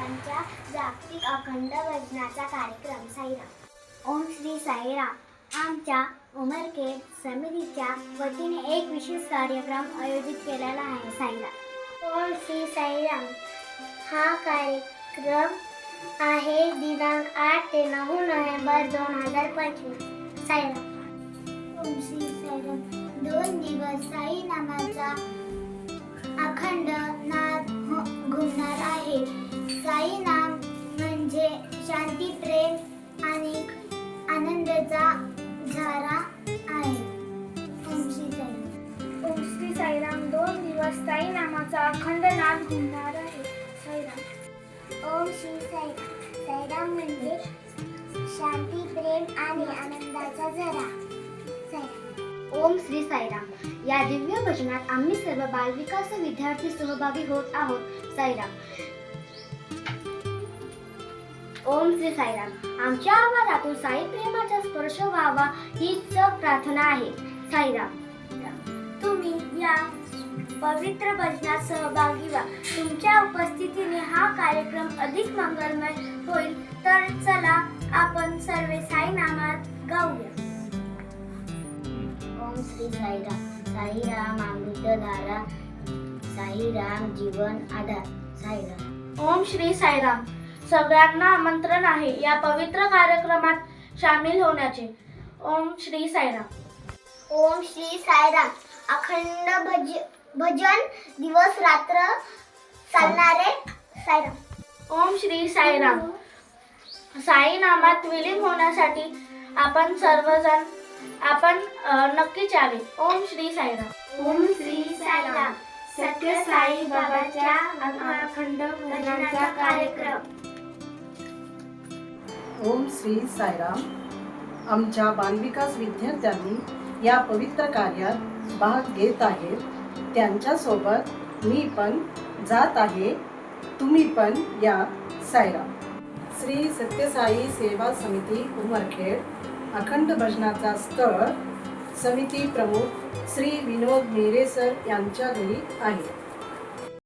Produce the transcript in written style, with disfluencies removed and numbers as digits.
यांच्या जागतिक अखंड भजनाचा कार्यक्रम साईराम। ओम श्री साईराम। आमच्या उमरखेड समितीच्या वतीने एक विशेष कार्यक्रम आयोजित केलेला आहे साईराम। ओम श्री साईराम हा कार्यक्रम आहे दिनांक 8 ते 9 नोव्हेंबर 2025 साईराम। ओम श्री साईराम 2 दिवस साई नामाचा अखंड नाद घुमणार आहे। साई नाम म्हणजे शांती, प्रेम आणि आनंदाचा झरा आहे। ओम श्री साईराम। ओम श्री साईराम 2 दिवस साई नामाचा अखंड नाद घुमणार आहे साईराम। ओम श्री साईराम। साईराम म्हणजे शांती, प्रेम आणि आनंदाचा झरा साईराम। ओम श्री साईराम या दिव्य भजनात आम्ही सर्व बालविकास विद्यार्थी सहभागी होत आहोत साईराम। ओम श्री साईराम आमच्या आवाजातून साई प्रेमाचा स्पर्श व्हावा हीच प्रार्थना आहे साईराम। तुम्ही या पवित्र भजनात सहभागी व्हा। तुमच्या उपस्थितीने हा कार्यक्रम अधिक मंगलमय होईल। तर चला आपण सर्व साई नामात गाऊया। ओम श्री साईराम। साईराम अमृतधारा, साईराम जीवन आधार साईराम। ओम श्री साईराम सगळ्यांना आमंत्रण आहे या पवित्र कार्यक्रमात सामील होण्याचे। ओम श्री साईराम। ओम श्री साईराम अखंड भजन दिवस रात्र चालणारे साईराम। ओम श्री साईराम साई नामात विलीन होण्यासाठी आपण नक्कीच यावे। ओम श्री साईराम। ओम श्री साईराम सत्य साई बाबाच्या अखंड भजनाचा कार्यक्रम। ओम श्री साईराम आमच्या बालविकास विद्यार्थ्यांनी या पवित्र कार्यात भाग घेत आहेत, त्यांच्यासोबत मी पण जात आहे, तुम्ही पण या साईराम। श्री सत्यसाई सेवा समिती उमरखेड अखंड भजनाचा स्थळ समिती प्रमुख श्री विनोद मेरे सर यांच्या घरी आहे।